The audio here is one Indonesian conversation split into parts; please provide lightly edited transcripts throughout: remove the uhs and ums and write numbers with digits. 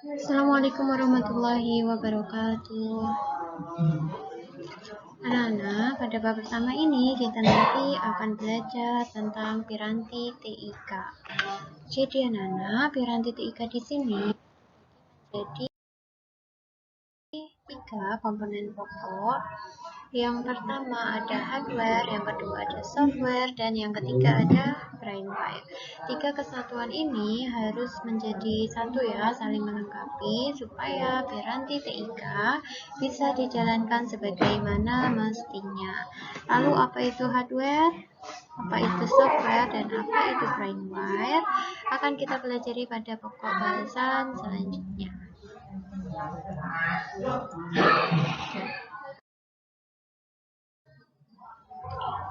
Assalamualaikum warahmatullahi wabarakatuh. Anak-anak, pada bab pertama ini kita nanti akan belajar tentang piranti TIK. Jadi anak-anak, piranti TIK di sini jadi tiga komponen pokok. Yang pertama ada hardware, yang kedua ada software, dan yang ketiga ada brainwire. Tiga kesatuan ini harus menjadi satu ya, saling melengkapi supaya piranti TIK bisa dijalankan sebagaimana mestinya. Lalu apa itu hardware? Apa itu software dan apa itu brainwire? Akan kita pelajari pada pokok bahasan selanjutnya.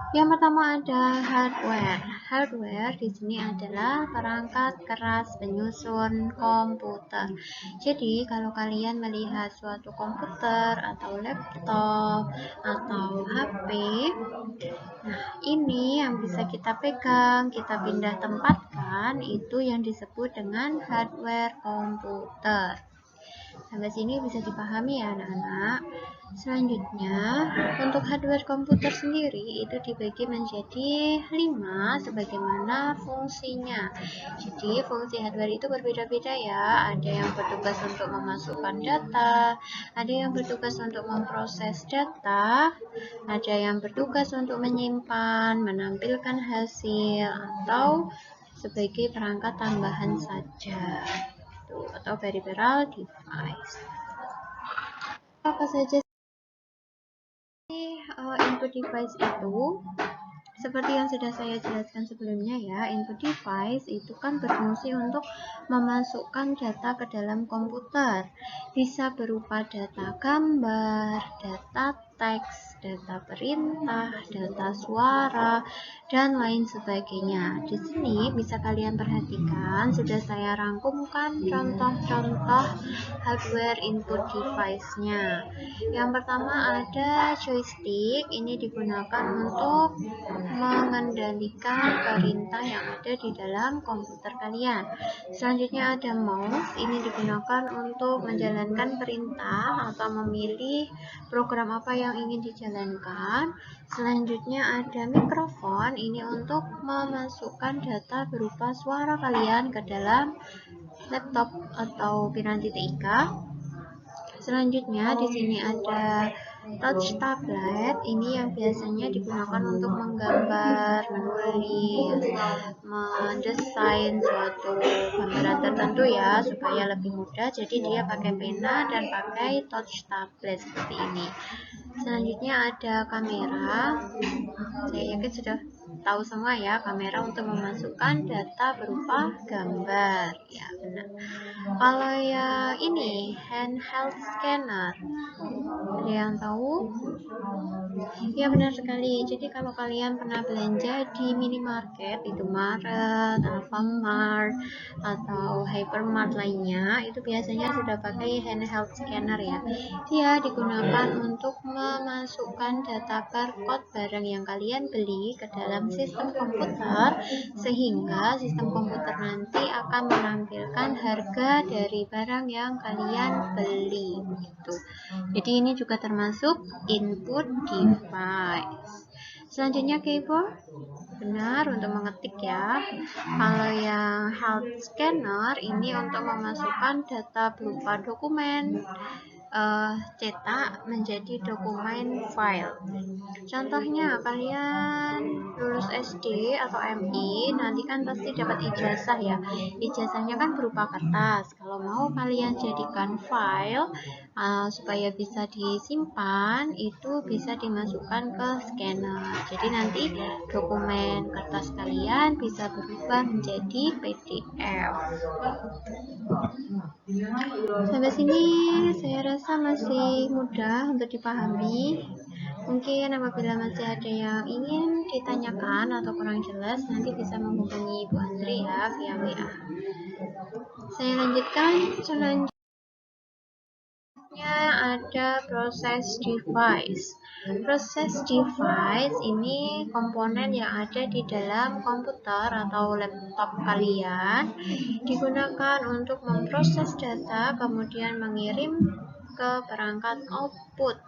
Yang pertama ada hardware. Hardware di sini adalah perangkat keras penyusun komputer. Jadi kalau kalian melihat suatu komputer atau laptop atau HP, nah ini yang bisa kita pegang, kita pindah tempatkan, itu yang disebut dengan hardware komputer. Sampai sini bisa dipahami ya anak-anak. Selanjutnya, untuk hardware komputer sendiri itu dibagi menjadi 5 sebagaimana fungsinya. Jadi fungsi hardware itu berbeda-beda ya. Ada yang bertugas untuk memasukkan data, ada yang bertugas untuk memproses data, ada yang bertugas untuk menyimpan, menampilkan hasil, atau sebagai perangkat tambahan saja atau peripheral device. Apa saja sih input device itu? Seperti yang sudah saya jelaskan sebelumnya ya, input device itu kan berfungsi untuk memasukkan data ke dalam komputer. Bisa berupa data gambar, data teks, data perintah, data suara, dan lain sebagainya. Di sini bisa kalian perhatikan, sudah saya rangkumkan contoh-contoh hardware input device-nya. Yang pertama ada joystick, ini digunakan untuk mengendalikan perintah yang ada di dalam komputer kalian. Selanjutnya ada mouse, ini digunakan untuk menjalankan perintah atau memilih program apa yang ingin dijalankan. Selanjutnya ada mikrofon, ini untuk memasukkan data berupa suara kalian ke dalam laptop atau piranti TIK. Selanjutnya di sini ada touch tablet, ini yang biasanya digunakan untuk menggambar, menulis, mendesain suatu gambaran tertentu ya supaya lebih mudah. Jadi dia pakai pena dan pakai touch tablet seperti ini. Selanjutnya ada kamera. Saya yakin sudah tahu semua ya, kamera untuk memasukkan data berupa gambar. Ya, benar. Kalau yang ini handheld scanner, ada yang tahu? Ya benar sekali. Jadi kalau kalian pernah belanja di minimarket, itu Maret, Alfamart, atau Hypermart lainnya, itu biasanya sudah pakai handheld scanner ya. Dia digunakan untuk memasukkan data barcode barang yang kalian beli ke dalam sistem komputer, sehingga sistem komputer nanti akan menampilkan harga dari barang yang kalian beli. Gitu. Jadi ini juga termasuk input device. Selanjutnya keyboard, benar untuk mengetik ya. Kalau yang health scanner ini untuk memasukkan data berupa dokumen cetak menjadi dokumen file. Contohnya kalian lulus SD atau MI nanti kan pasti dapat ijazah ya. Ijazahnya kan berupa kertas. Kalau mau kalian jadikan file supaya bisa disimpan, itu bisa dimasukkan ke scanner. Jadi nanti dokumen kertas kalian bisa berubah menjadi PDF. Sampai sini saya rasa masih mudah untuk dipahami. Mungkin apabila masih ada yang ingin ditanyakan atau kurang jelas, nanti bisa menghubungi Bu Andri ya via WA. Saya lanjutkan selanjutnya ada proses device. Proses device ini komponen yang ada di dalam komputer atau laptop kalian, digunakan untuk memproses data kemudian mengirim ke perangkat output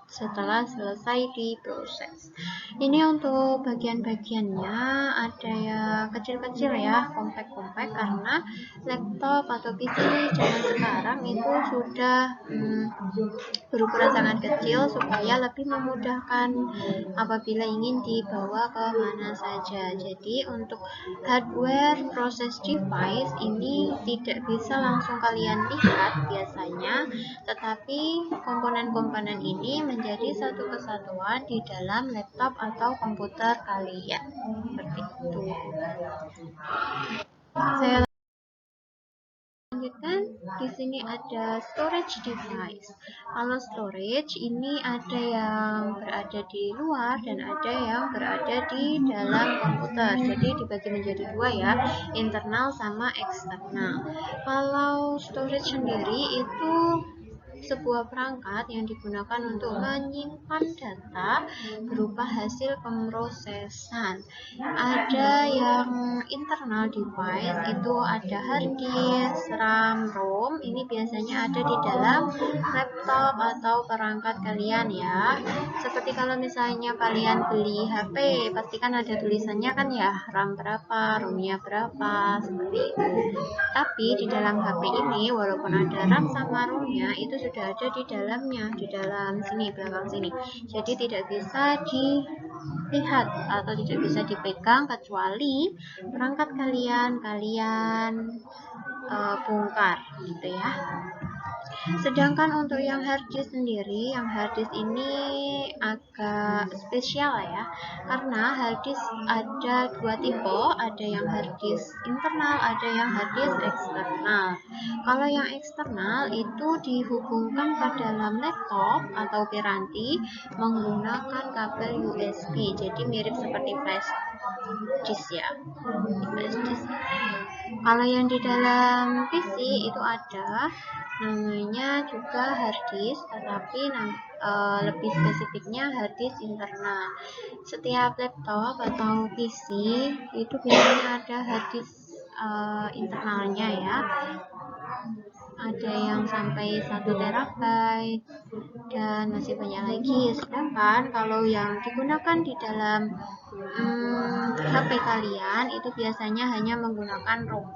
setelah selesai diproses. Ini untuk bagian-bagiannya ada yang kecil-kecil ya, kompak-kompak, karena laptop atau PC zaman sekarang itu sudah berukuran sangat kecil supaya lebih memudahkan apabila ingin dibawa ke mana saja. Jadi untuk hardware proses device ini tidak bisa langsung kalian lihat biasanya, tetapi komponen-komponen ini menjadi satu kesatuan di dalam laptop atau komputer kalian. Seperti itu. Saya lanjutkan, di sini ada storage device. Kalau storage ini ada yang berada di luar dan ada yang berada di dalam komputer. Jadi dibagi menjadi dua ya, internal sama eksternal. Kalau storage sendiri itu sebuah perangkat yang digunakan untuk menyimpan data berupa hasil pemrosesan. Ada yang internal device, itu ada hard disk, RAM, ROM. Ini biasanya ada di dalam laptop atau perangkat kalian ya. Seperti kalau misalnya kalian beli HP, pastikan ada tulisannya kan ya, RAM berapa, ROM-nya berapa, seperti itu. Tapi di dalam HP ini walaupun ada RAM sama ROM-nya, itu sudah ada di dalamnya, di dalam sini, belakang sini. Jadi tidak bisa dilihat atau tidak bisa dipegang kecuali perangkat kalian bongkar gitu ya. Sedangkan untuk yang hard disk sendiri, yang hard disk ini agak spesial ya, karena hard disk ada dua tipe, ada yang hard disk internal, ada yang hard disk eksternal. Kalau yang eksternal itu dihubungkan ke dalam laptop atau piranti menggunakan kabel USB, jadi mirip seperti flash disk ya. Kalau yang di dalam PC itu ada namanya juga hard disk, tetapi lebih spesifiknya hard disk internal. Setiap laptop atau PC itu biasanya ada hard disk internalnya ya. Ada yang sampai 1 terabyte dan masih banyak lagi. Sedangkan kalau yang digunakan di dalam HP kalian itu biasanya hanya menggunakan ROM.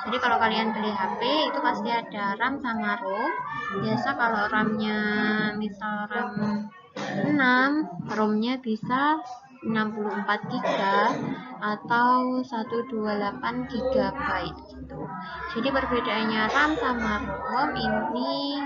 Jadi kalau kalian beli HP itu pasti ada RAM sama ROM. Biasa kalau RAM-nya misal RAM 6, ROM-nya bisa 64 GB atau 128 GB gitu. Jadi perbedaannya RAM sama ROM ini,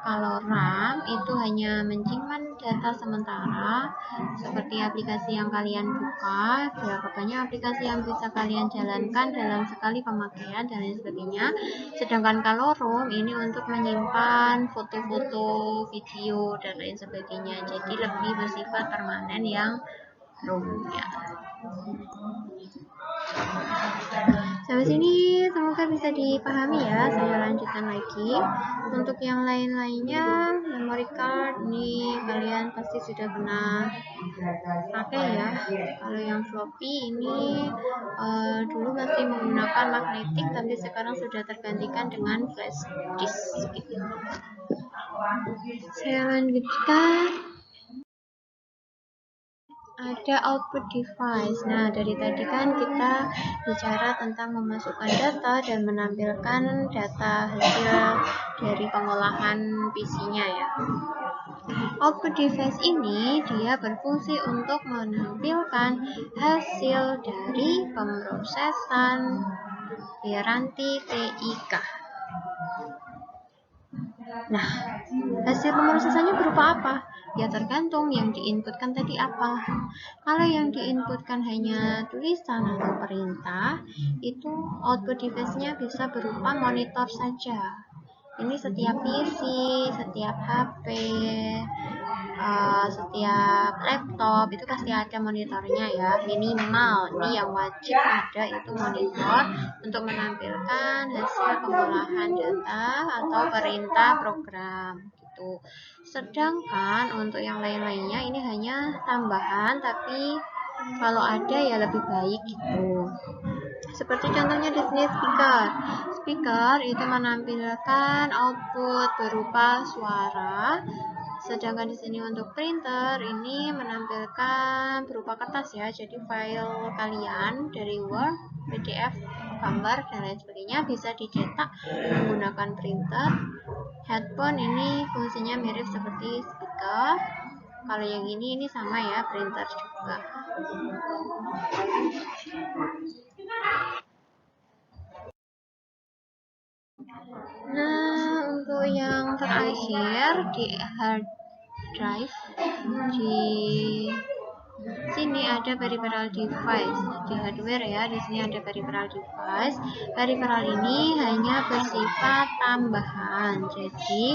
kalau RAM itu hanya menyimpan data sementara seperti aplikasi yang kalian buka, berapa banyak aplikasi yang bisa kalian jalankan dalam sekali pemakaian dan lain sebagainya. Sedangkan kalau ROM ini untuk menyimpan foto-foto, video dan lain sebagainya. Jadi lebih bersifat permanen yang ROM ya. Sampai sini semoga bisa dipahami ya. Saya lanjutkan lagi. Untuk yang lain-lainnya, memory card ini kalian pasti sudah pernah pakai ya. Kalau yang floppy ini dulu masih menggunakan magnetik, tapi sekarang sudah tergantikan dengan flash disk gitu. Saya lanjutkan. Ada output device. Nah, dari tadi kan kita bicara tentang memasukkan data dan menampilkan data hasil dari pengolahan PC-nya ya. Output device ini dia berfungsi untuk menampilkan hasil dari pemrosesan piranti TIK. Nah, hasil pemrosesannya berupa apa? Ya tergantung yang diinputkan tadi apa. Kalau yang diinputkan hanya tulisan atau perintah, itu output device-nya bisa berupa monitor saja. Ini setiap PC, setiap HP, setiap laptop itu pasti ada monitornya ya. Minimal ini yang wajib ada itu monitor untuk menampilkan hasil pengolahan data atau perintah program gitu. gitu. Sedangkan untuk yang lain-lainnya ini hanya tambahan, tapi kalau ada ya lebih baik gitu. Seperti contohnya di sini speaker. Speaker itu menampilkan output berupa suara. Sedangkan di sini untuk printer ini menampilkan berupa kertas ya. Jadi file kalian dari Word, PDF, gambar dan lain sebagainya bisa dicetak menggunakan printer. Headphone ini fungsinya mirip seperti speaker. Kalau yang ini sama ya, printer juga. Nah, untuk yang terakhir di hard drive, di sini ada peripheral device. Di hardware ya, di sini ada peripheral device. Peripheral ini hanya bersifat tambahan. Jadi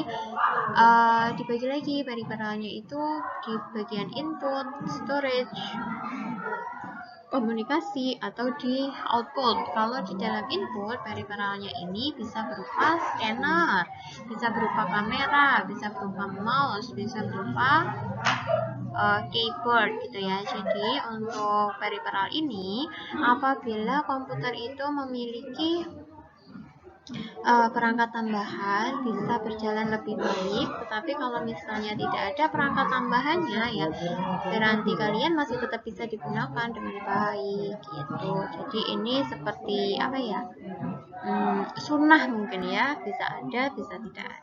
dibagi lagi peripheralnya itu di bagian input, storage, komunikasi, atau di output. Kalau di dalam input, peripheralnya ini bisa berupa scanner, bisa berupa kamera, bisa berupa mouse, bisa berupa keyboard gitu ya. Jadi untuk peripheral ini, apabila komputer itu memiliki perangkat tambahan bisa berjalan lebih baik, tetapi kalau misalnya tidak ada perangkat tambahannya ya berarti kalian masih tetap bisa digunakan dengan baik gitu. Jadi ini seperti apa ya, sunnah mungkin ya, bisa ada bisa tidak ada.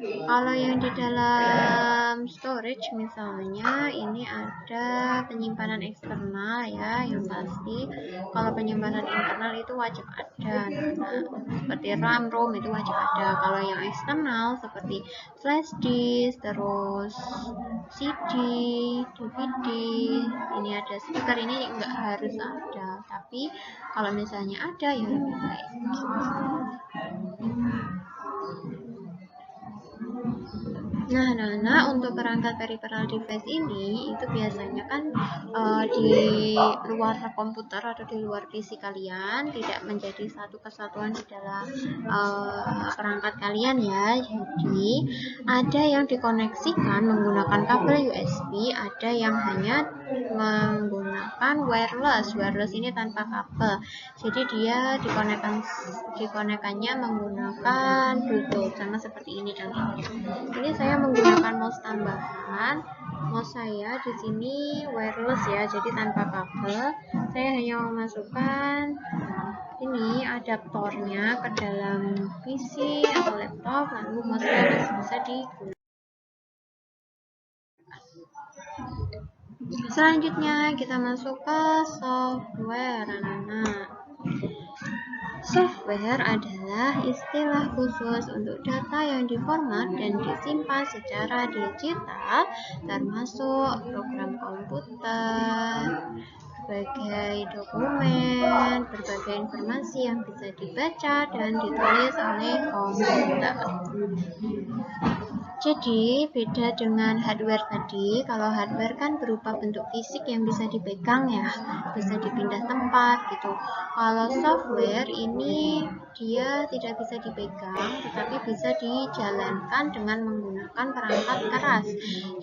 Kalau yang di dalam storage misalnya ini ada penyimpanan eksternal ya, yang pasti kalau penyimpanan internal itu wajib ada. Seperti RAM, ROM itu wajib ada. Kalau yang eksternal seperti flash disk, terus CD, DVD, ini ada speaker, ini enggak harus ada, tapi kalau misalnya ada ya lebih baik. Nah, untuk perangkat peripheral device ini itu biasanya kan di luar komputer atau di luar PC kalian, tidak menjadi satu kesatuan di dalam perangkat kalian ya. Jadi ada yang dikoneksikan menggunakan kabel USB, ada yang hanya menggunakan wireless. Wireless ini tanpa kabel. Jadi dia dikonekkannya menggunakan Bluetooth, sama seperti ini contohnya. Ini saya menggunakan mouse tambahan. Mouse saya di sini wireless ya, jadi tanpa kabel. Saya hanya memasukkan ini adaptornya ke dalam PC atau laptop, lalu mouse wireless bisa digunakan. Selanjutnya kita masuk ke software, anak-anak. Software adalah istilah khusus untuk data yang diformat dan disimpan secara digital, termasuk program komputer, berbagai dokumen, berbagai informasi yang bisa dibaca dan ditulis oleh komputer. Jadi beda dengan hardware tadi. Kalau hardware kan berupa bentuk fisik yang bisa dipegang ya, bisa dipindah tempat gitu. Kalau software ini dia tidak bisa dipegang, tetapi bisa dijalankan dengan menggunakan perangkat keras.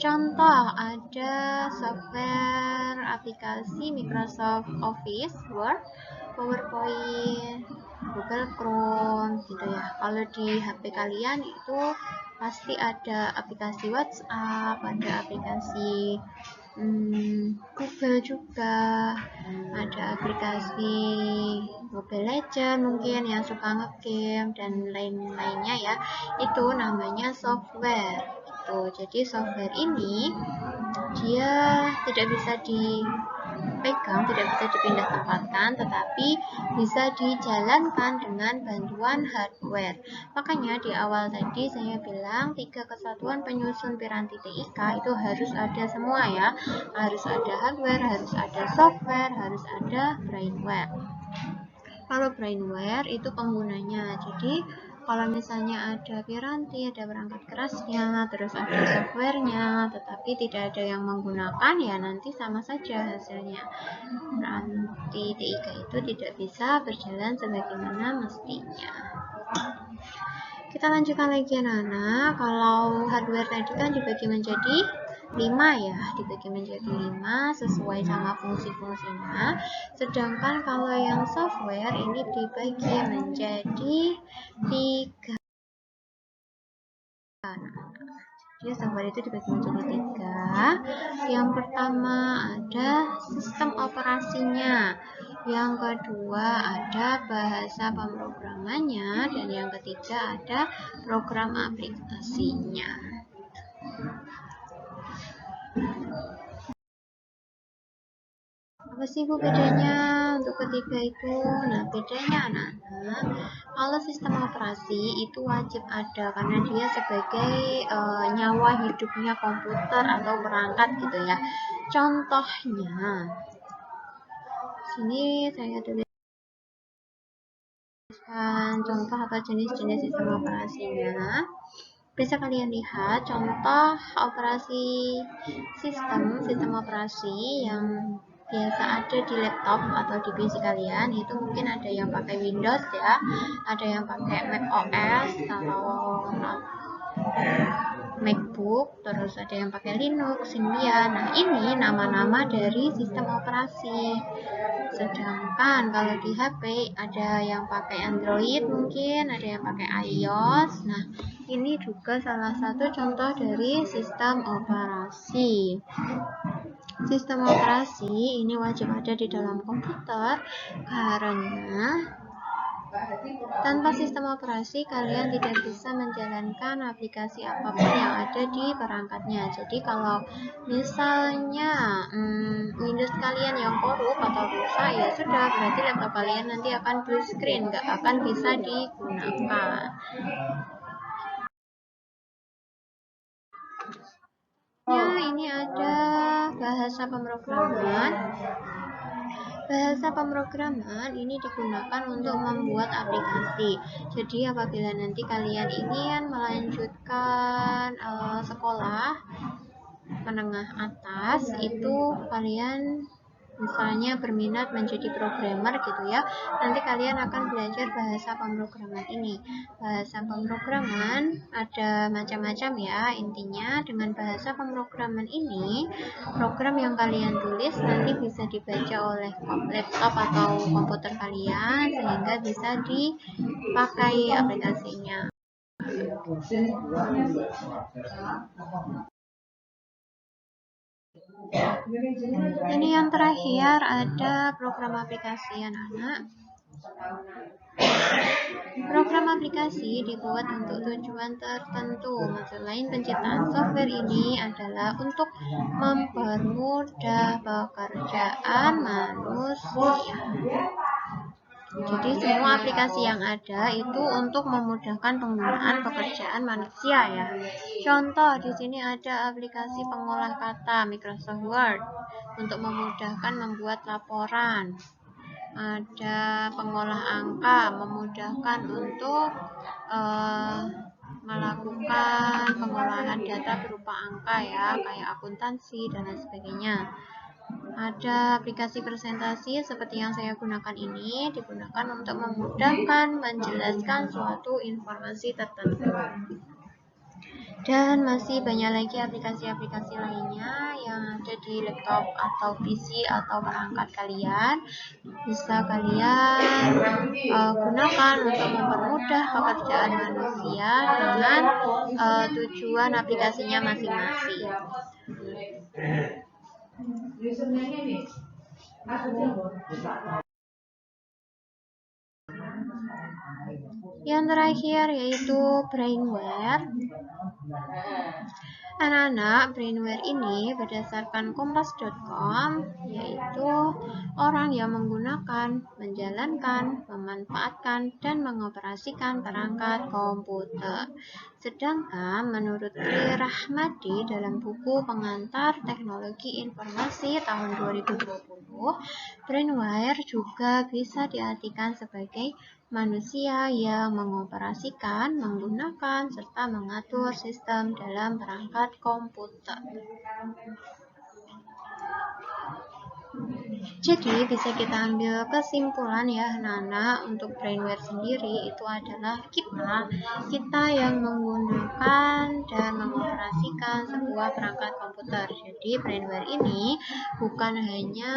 Contoh, ada software aplikasi Microsoft Office, Word, PowerPoint, Google Chrome gitu ya. Kalau di HP kalian itu pasti ada aplikasi WhatsApp, ada aplikasi Google juga, ada aplikasi Mobile Legends mungkin yang suka ngegame dan lain-lainnya ya. Itu namanya software gitu. Jadi software ini dia tidak bisa dipegang, tidak bisa dipindah tempatkan, tetapi bisa dijalankan dengan bantuan hardware. Makanya di awal tadi saya bilang 3 kesatuan penyusun piranti TIK itu harus ada semua ya. Harus ada hardware, harus ada software, harus ada brainware. Kalau brainware itu penggunanya, jadi Kalau misalnya ada piranti, ada perangkat kerasnya, terus ada softwarenya, tetapi tidak ada yang menggunakan, ya nanti sama saja hasilnya. Nanti TIK itu tidak bisa berjalan sebagaimana mestinya. Kita lanjutkan lagi anak-anak. Kalau hardware tadi kan dibagi menjadi 5 ya, dibagi menjadi 5 sesuai sama fungsi-fungsinya. Sedangkan kalau yang software ini dibagi menjadi 3. Jadi software itu dibagi menjadi 3. Yang pertama ada sistem operasinya, yang kedua ada bahasa pemrogramannya, dan yang ketiga ada program aplikasinya. Apa sih Bu bedanya untuk ketiga itu? Nah, bedanya anak-anak, kalau sistem operasi itu wajib ada karena dia sebagai nyawa hidupnya komputer atau perangkat gitu ya. Contohnya, sini saya tuliskan contoh atau jenis-jenis sistem operasinya. Bisa kalian lihat contoh operasi sistem operasi yang biasa ada di laptop atau di PC kalian. Itu mungkin ada yang pakai Windows ya, ada yang pakai Mac OS atau MacBook, terus ada yang pakai Linux, Symbian. Nah, ini nama-nama dari sistem operasi. Sedangkan kalau di HP ada yang pakai Android mungkin, ada yang pakai iOS. Nah, ini juga salah satu contoh dari sistem operasi. Sistem operasi ini wajib ada di dalam komputer karena tanpa sistem operasi kalian tidak bisa menjalankan aplikasi apapun yang ada di perangkatnya. Jadi kalau misalnya Windows kalian yang korup atau rusak, ya sudah, berarti laptop kalian nanti akan blue screen, nggak akan bisa digunakan. Ya, ini ada bahasa pemrograman. Bahasa pemrograman ini digunakan untuk membuat aplikasi. Jadi apabila nanti kalian ingin melanjutkan sekolah menengah atas, itu kalian misalnya berminat menjadi programmer gitu ya, nanti kalian akan belajar bahasa pemrograman ini. Bahasa pemrograman ada macam-macam ya, intinya dengan bahasa pemrograman ini, program yang kalian tulis nanti bisa dibaca oleh laptop atau komputer kalian sehingga bisa dipakai aplikasinya. Ini yang terakhir ada program aplikasi anak-anak. Program aplikasi dibuat untuk tujuan tertentu. Maksud lain penciptaan software ini adalah untuk mempermudah pekerjaan manusia. Jadi semua aplikasi yang ada itu untuk memudahkan penggunaan pekerjaan manusia ya. Contoh di sini ada aplikasi pengolah kata Microsoft Word untuk memudahkan membuat laporan. Ada pengolah angka, memudahkan untuk melakukan pengolahan data berupa angka ya, kayak akuntansi dan lain sebagainya. Ada aplikasi presentasi seperti yang saya gunakan ini, digunakan untuk memudahkan menjelaskan suatu informasi tertentu. Dan masih banyak lagi aplikasi-aplikasi lainnya yang ada di laptop atau PC atau perangkat kalian. Bisa kalian gunakan untuk mempermudah pekerjaan manusia dengan tujuan aplikasinya masing-masing. Yang terakhir yaitu brainware. Anak-anak, brainware ini berdasarkan kompas.com yaitu orang yang menggunakan, menjalankan, memanfaatkan, dan mengoperasikan perangkat komputer. Sedangkan menurut Tri Rahmadi dalam buku Pengantar Teknologi Informasi tahun 2020, brainware juga bisa diartikan sebagai manusia yang mengoperasikan, menggunakan, serta mengatur sistem dalam perangkat komputer. Jadi bisa kita ambil kesimpulan ya anak-anak, untuk brainware sendiri itu adalah kita yang menggunakan dan mengoperasikan sebuah perangkat komputer. Jadi brainware ini bukan hanya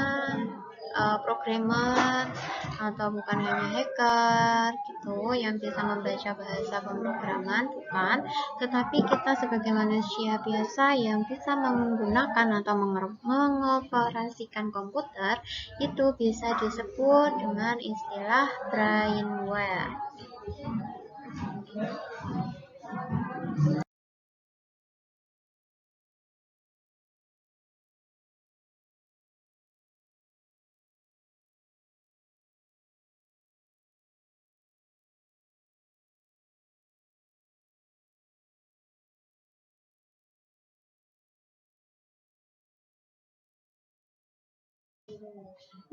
programmer atau bukan hanya hacker gitu yang bisa membaca bahasa pemrograman, bukan, tetapi kita sebagai manusia biasa yang bisa menggunakan atau mengoperasikan komputer itu bisa disebut dengan istilah brainware.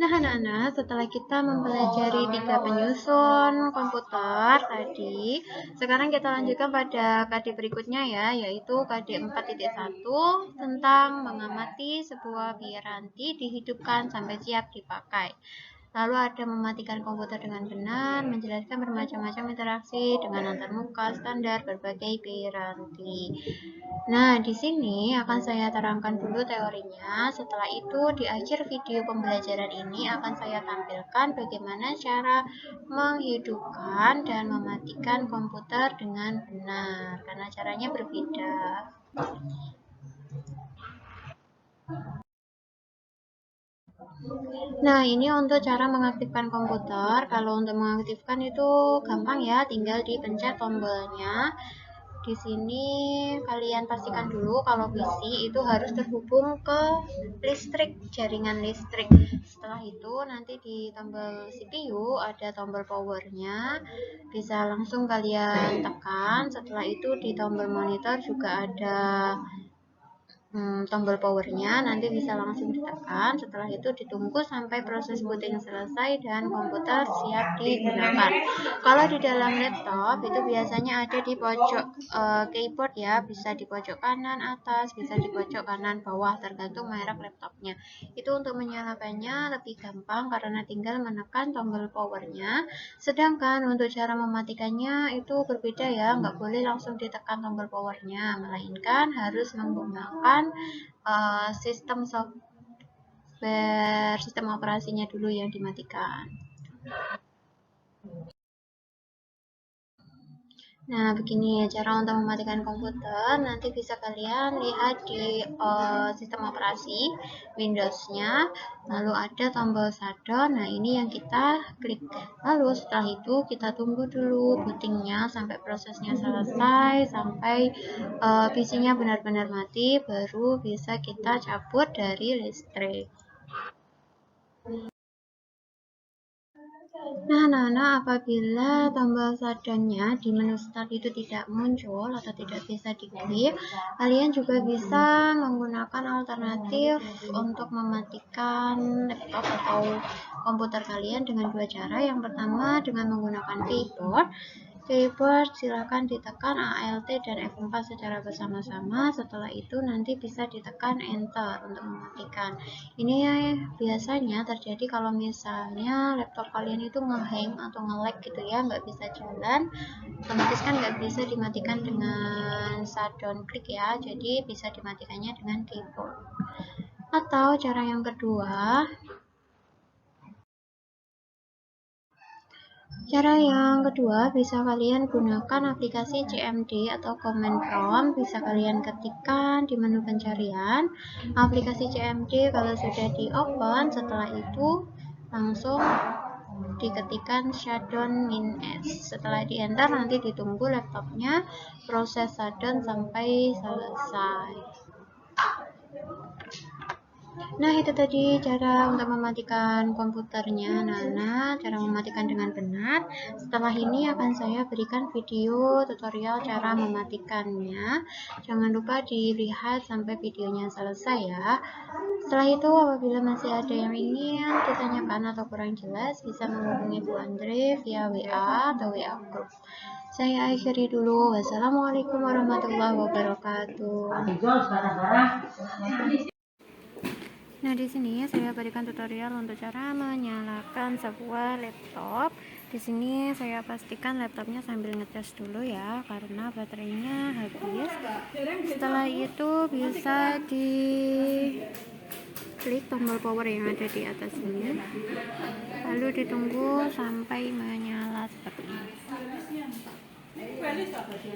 Nah, anak-anak, setelah kita mempelajari 3 penyusun komputer tadi, sekarang kita lanjutkan pada KD berikutnya ya, yaitu KD 4.1 tentang mengamati sebuah piranti dihidupkan sampai siap dipakai. Lalu ada mematikan komputer dengan benar, menjelaskan bermacam-macam interaksi dengan antarmuka standar berbagai piranti. Nah, di sini akan saya terangkan dulu teorinya. Setelah itu, di akhir video pembelajaran ini akan saya tampilkan bagaimana cara menghidupkan dan mematikan komputer dengan benar, karena caranya berbeda. Nah, ini untuk cara mengaktifkan komputer. Kalau untuk mengaktifkan itu gampang ya, tinggal dipencet tombolnya. Di sini kalian pastikan dulu kalau PC itu harus terhubung ke listrik, jaringan listrik. Setelah itu nanti di tombol CPU ada tombol powernya, bisa langsung kalian tekan. Setelah itu di tombol monitor juga ada tombol powernya, nanti bisa langsung ditekan. Setelah itu ditunggu sampai proses booting selesai dan komputer siap digunakan. Kalau di dalam laptop itu biasanya ada di pojok keyboard ya, bisa di pojok kanan atas, bisa di pojok kanan bawah, tergantung merek laptopnya. Itu untuk menyalakannya lebih gampang karena tinggal menekan tombol powernya. Sedangkan untuk cara mematikannya itu berbeda ya, nggak boleh langsung ditekan tombol powernya, melainkan harus menggunakan sistem software, sistem operasinya dulu yang dimatikan. Nah, begini cara untuk mematikan komputer. Nanti bisa kalian lihat di sistem operasi Windows-nya. Lalu ada tombol shutdown. Nah, ini yang kita klik. Lalu setelah itu kita tunggu dulu bootingnya sampai prosesnya selesai, sampai PC-nya benar-benar mati, baru bisa kita cabut dari listrik. Nah, apabila tombol shutdown-nya di menu start itu tidak muncul atau tidak bisa diklik, kalian juga bisa menggunakan alternatif untuk mematikan laptop atau komputer kalian dengan dua cara. Yang pertama dengan menggunakan keyboard. Silakan ditekan Alt dan F4 secara bersama-sama. Setelah itu nanti bisa ditekan Enter untuk mematikan. Ini biasanya terjadi kalau misalnya laptop kalian itu ngehang atau nge-lag gitu ya, nggak bisa jalan, otomatis kan nggak bisa dimatikan dengan shutdown klik ya, jadi bisa dimatikannya dengan keyboard. Atau cara yang kedua, bisa kalian gunakan aplikasi CMD atau Command Prompt, bisa kalian ketikkan di menu pencarian. Aplikasi CMD kalau sudah di open, setelah itu langsung diketikkan shutdown -s. Setelah di enter nanti ditunggu laptopnya proses shutdown sampai selesai. Nah, itu tadi cara untuk mematikan komputernya Nana, cara mematikan dengan benar. Setelah ini akan saya berikan video tutorial cara mematikannya. Jangan lupa dilihat sampai videonya selesai ya. Setelah itu, apabila masih ada yang ingin ditanyakan atau kurang jelas, bisa menghubungi Bu Andre via WA atau WA Group. Saya akhiri dulu. Wassalamualaikum warahmatullahi wabarakatuh. Nah, di sini saya berikan tutorial untuk cara menyalakan sebuah laptop. Di sini saya pastikan laptopnya sambil ngecas dulu ya, karena baterainya habis. Setelah itu bisa klik tombol power yang ada di atas ini, lalu ditunggu sampai menyala seperti ini.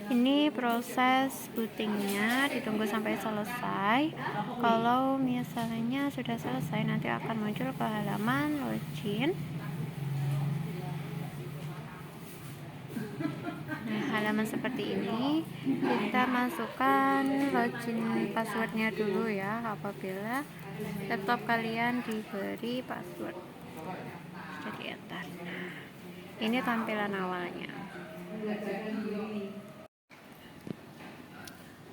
Ini proses bootingnya, ditunggu sampai selesai. Kalau misalnya sudah selesai, nanti akan muncul ke halaman login. Nah, halaman seperti ini, kita masukkan login passwordnya dulu ya, apabila laptop kalian diberi password. Jadi enter. Nah, ini tampilan awalnya.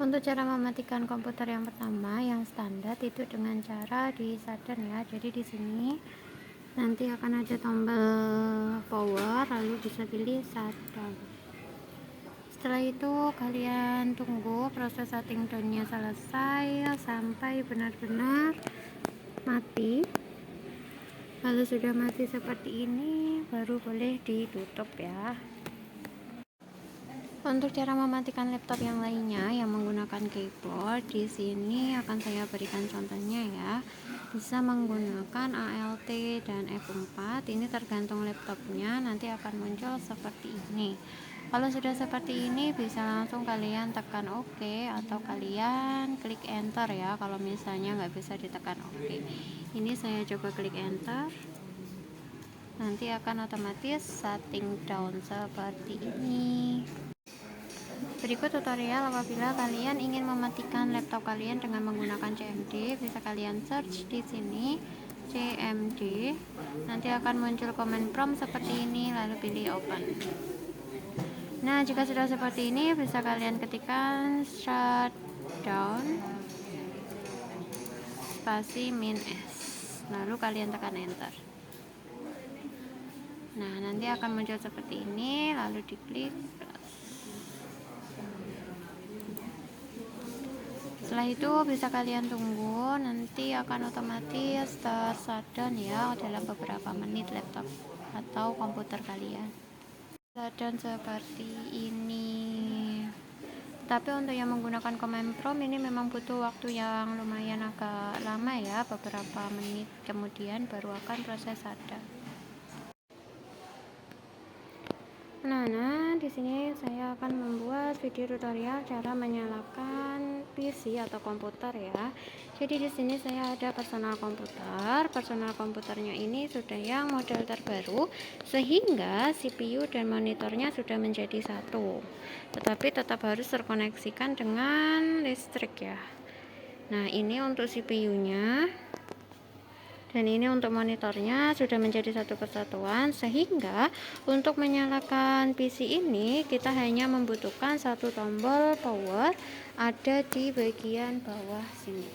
Untuk cara mematikan komputer yang pertama, yang standar itu dengan cara di shutdown ya. Jadi di sini nanti akan ada tombol power, lalu bisa pilih shutdown. Setelah itu kalian tunggu proses setting downnya selesai sampai benar-benar mati. Lalu sudah mati seperti ini, baru boleh ditutup ya. Untuk cara mematikan laptop yang lainnya yang menggunakan keyboard, di sini akan saya berikan contohnya ya. Bisa menggunakan ALT dan F4. Ini tergantung laptopnya, nanti akan muncul seperti ini. Kalau sudah seperti ini, bisa langsung kalian tekan OK atau kalian klik enter ya. Kalau misalnya nggak bisa ditekan OK. Ini saya coba klik enter. Nanti akan otomatis setting down seperti ini. Berikut tutorial apabila kalian ingin mematikan laptop kalian dengan menggunakan CMD, bisa kalian search di sini CMD. Nanti akan muncul command prompt seperti ini, lalu pilih open. Nah, jika sudah seperti ini, bisa kalian ketikkan shutdown spasi min s, lalu kalian tekan enter. Nah, nanti akan muncul seperti ini, lalu diklik. Setelah itu bisa kalian tunggu, nanti akan otomatis shutdown ya dalam beberapa menit laptop atau komputer kalian. Shutdown seperti ini. Tapi untuk yang menggunakan command prompt ini memang butuh waktu yang lumayan agak lama ya, beberapa menit kemudian baru akan proses shutdown. Nah, di sini saya akan membuat video tutorial cara menyalakan PC atau komputer ya. Jadi di sini saya ada personal komputer. Personal komputernya ini sudah yang model terbaru, sehingga CPU dan monitornya sudah menjadi satu. Tetapi tetap harus terkoneksikan dengan listrik ya. Nah, ini untuk CPU-nya. Dan ini untuk monitornya sudah menjadi satu kesatuan, sehingga untuk menyalakan PC ini kita hanya membutuhkan satu tombol power ada di bagian bawah sini.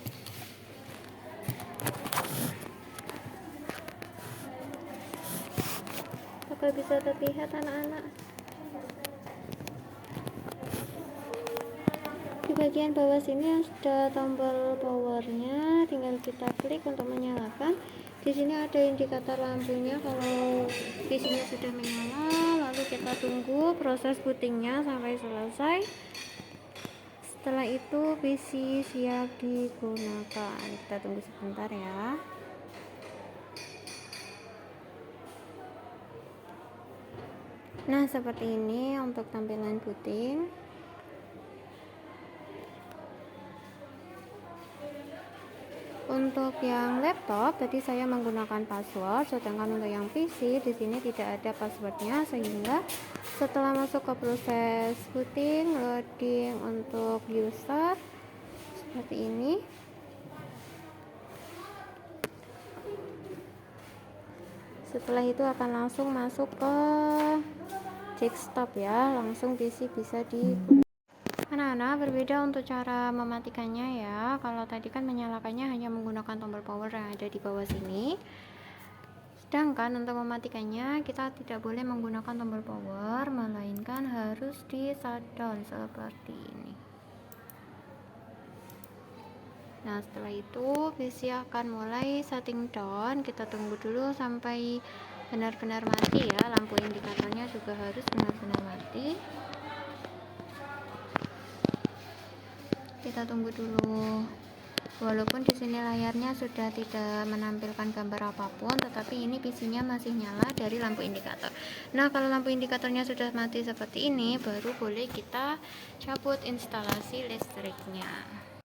Apakah bisa terlihat anak-anak? Di bagian bawah sini ada tombol powernya, tinggal kita klik untuk menyalakan. Di sini ada indikator lampunya kalau di sini sudah menyala, lalu kita tunggu proses bootingnya sampai selesai. Setelah itu PC siap digunakan. Kita tunggu sebentar ya. Nah, seperti ini untuk tampilan booting. Untuk yang laptop tadi saya menggunakan password, sedangkan untuk yang PC di sini tidak ada passwordnya, sehingga setelah masuk ke proses booting, loading untuk user seperti ini. Setelah itu akan langsung masuk ke desktop ya, langsung PC bisa digunakan. Anak-anak, berbeda untuk cara mematikannya ya. Kalau tadi kan menyalakannya hanya menggunakan tombol power yang ada di bawah sini. Sedangkan untuk mematikannya kita tidak boleh menggunakan tombol power, melainkan harus di shutdown seperti ini. Nah, setelah itu PC akan mulai setting down. Kita tunggu dulu sampai benar-benar mati ya. Lampu indikatornya juga harus benar-benar mati. Kita tunggu dulu. Walaupun di sini layarnya sudah tidak menampilkan gambar apapun, tetapi ini PC-nya masih nyala dari lampu indikator. Nah, kalau lampu indikatornya sudah mati seperti ini, baru boleh kita cabut instalasi listriknya.